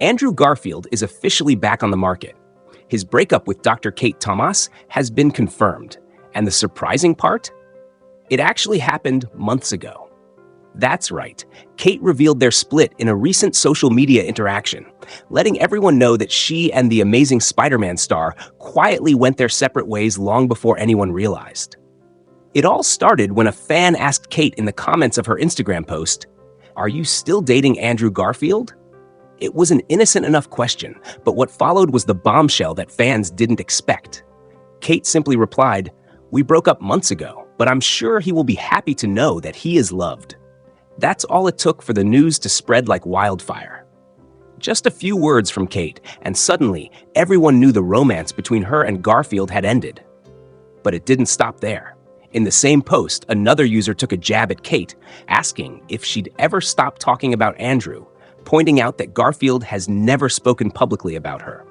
Andrew Garfield is officially back on the market. His breakup with Dr. Kate Tomas has been confirmed. And the surprising part? It actually happened months ago. That's right, Kate revealed their split in a recent social media interaction, letting everyone know that she and the Amazing Spider-Man star quietly went their separate ways long before anyone realized. It all started when a fan asked Kate in the comments of her Instagram post, "Are you still dating Andrew Garfield?" It was an innocent enough question, but what followed was the bombshell that fans didn't expect. Kate simply replied, "We broke up months ago, but I'm sure he will be happy to know that he is loved." That's all it took for the news to spread like wildfire. Just a few words from Kate, and suddenly everyone knew the romance between her and Garfield had ended. But it didn't stop there. In the same post, another user took a jab at Kate, asking if she'd ever stop talking about Andrew, pointing out that Garfield has never spoken publicly about her.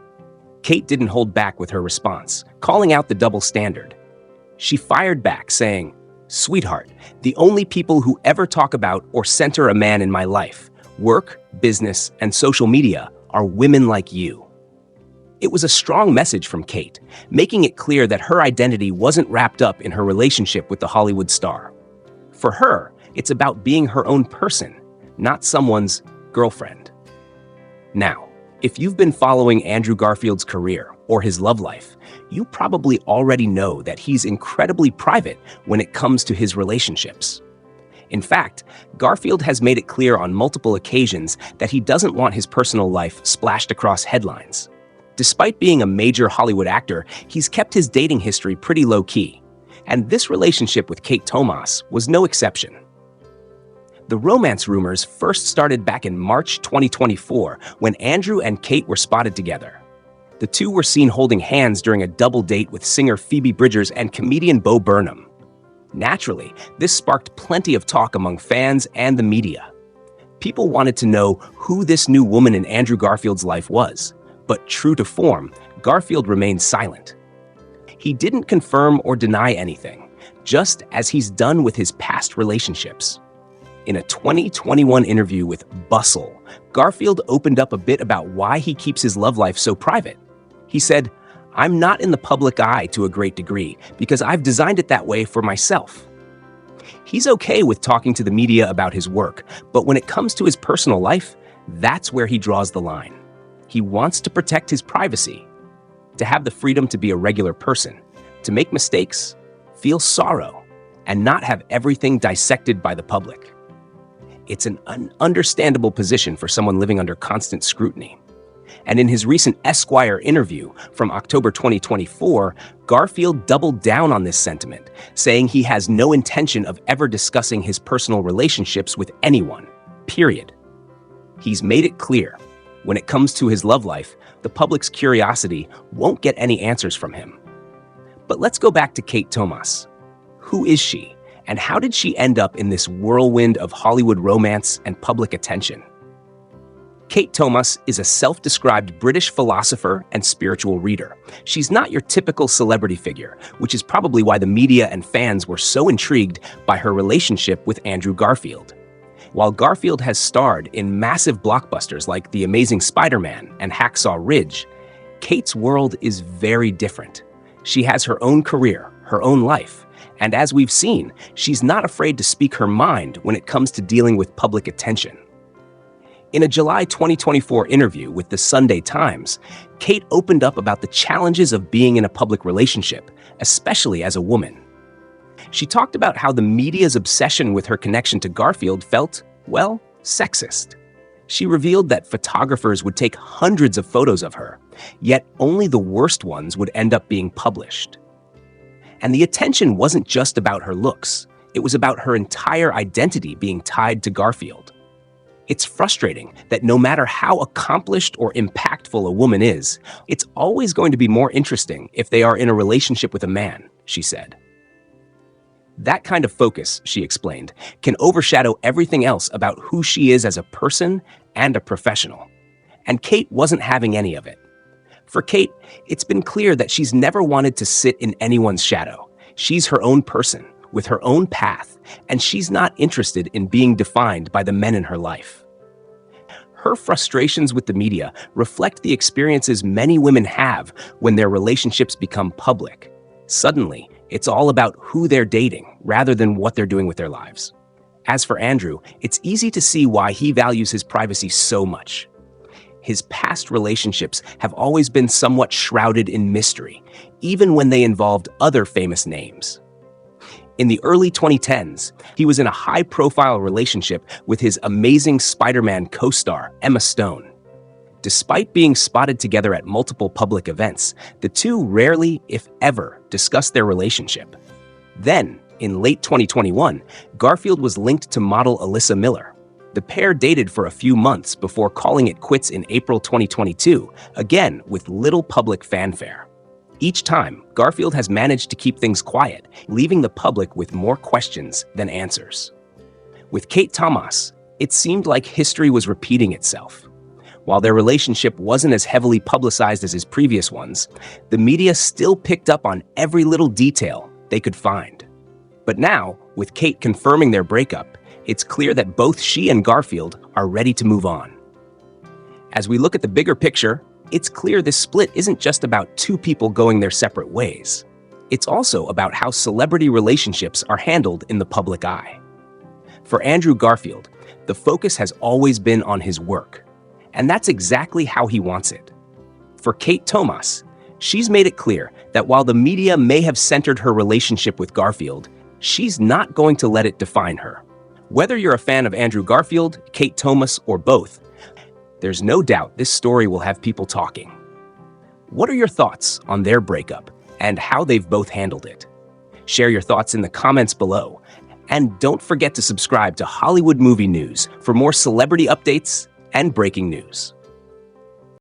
Kate didn't hold back with her response, calling out the double standard. She fired back, saying, "Sweetheart, the only people who ever talk about or center a man in my life, work, business, and social media, are women like you." It was a strong message from Kate, making it clear that her identity wasn't wrapped up in her relationship with the Hollywood star. For her, it's about being her own person, not someone's girlfriend. Now, if you've been following Andrew Garfield's career or his love life, you probably already know that he's incredibly private when it comes to his relationships. In fact, Garfield has made it clear on multiple occasions that he doesn't want his personal life splashed across headlines. Despite being a major Hollywood actor, he's kept his dating history pretty low-key, and this relationship with Kate Tomas was no exception. The romance rumors first started back in March 2024 when Andrew and Kate were spotted together. The two were seen holding hands during a double date with singer Phoebe Bridgers and comedian Bo Burnham. Naturally, this sparked plenty of talk among fans and the media. People wanted to know who this new woman in Andrew Garfield's life was, but true to form, Garfield remained silent. He didn't confirm or deny anything, just as he's done with his past relationships. In a 2021 interview with Bustle, Garfield opened up a bit about why he keeps his love life so private. He said, "I'm not in the public eye to a great degree because I've designed it that way for myself." He's okay with talking to the media about his work, but when it comes to his personal life, that's where he draws the line. He wants to protect his privacy, to have the freedom to be a regular person, to make mistakes, feel sorrow, and not have everything dissected by the public. It's an understandable position for someone living under constant scrutiny. And in his recent Esquire interview from October 2024, Garfield doubled down on this sentiment, saying he has no intention of ever discussing his personal relationships with anyone, period. He's made it clear, when it comes to his love life, the public's curiosity won't get any answers from him. But let's go back to Kate Tomas. Who is she, and how did she end up in this whirlwind of Hollywood romance and public attention? Kate Tomas is a self-described British philosopher and spiritual reader. She's not your typical celebrity figure, which is probably why the media and fans were so intrigued by her relationship with Andrew Garfield. While Garfield has starred in massive blockbusters like The Amazing Spider-Man and Hacksaw Ridge, Kate's world is very different. She has her own career, her own life, and as we've seen, she's not afraid to speak her mind when it comes to dealing with public attention. In a July 2024 interview with the Sunday Times, Kate opened up about the challenges of being in a public relationship, especially as a woman. She talked about how the media's obsession with her connection to Garfield felt, well, sexist. She revealed that photographers would take hundreds of photos of her, yet only the worst ones would end up being published. And the attention wasn't just about her looks, it was about her entire identity being tied to Garfield. It's frustrating that no matter how accomplished or impactful a woman is, it's always going to be more interesting if they are in a relationship with a man, she said. That kind of focus, she explained, can overshadow everything else about who she is as a person and a professional. And Kate wasn't having any of it. For Kate, it's been clear that she's never wanted to sit in anyone's shadow. She's her own person, with her own path, and she's not interested in being defined by the men in her life. Her frustrations with the media reflect the experiences many women have when their relationships become public. Suddenly, it's all about who they're dating rather than what they're doing with their lives. As for Andrew, it's easy to see why he values his privacy so much. His past relationships have always been somewhat shrouded in mystery, even when they involved other famous names. In the early 2010s, he was in a high-profile relationship with his Amazing Spider-Man co-star, Emma Stone. Despite being spotted together at multiple public events, the two rarely, if ever, discussed their relationship. Then, in late 2021, Garfield was linked to model Alyssa Miller. The pair dated for a few months before calling it quits in April 2022, again with little public fanfare. Each time, Garfield has managed to keep things quiet, leaving the public with more questions than answers. With Kate Tomas, it seemed like history was repeating itself. While their relationship wasn't as heavily publicized as his previous ones, the media still picked up on every little detail they could find. But now, with Kate confirming their breakup, it's clear that both she and Garfield are ready to move on. As we look at the bigger picture, it's clear this split isn't just about two people going their separate ways. It's also about how celebrity relationships are handled in the public eye. For Andrew Garfield, the focus has always been on his work, and that's exactly how he wants it. For Kate Tomas, she's made it clear that while the media may have centered her relationship with Garfield, she's not going to let it define her. Whether you're a fan of Andrew Garfield, Kate Tomas, or both, there's no doubt this story will have people talking. What are your thoughts on their breakup and how they've both handled it? Share your thoughts in the comments below. And don't forget to subscribe to Hollywood Movie News for more celebrity updates and breaking news.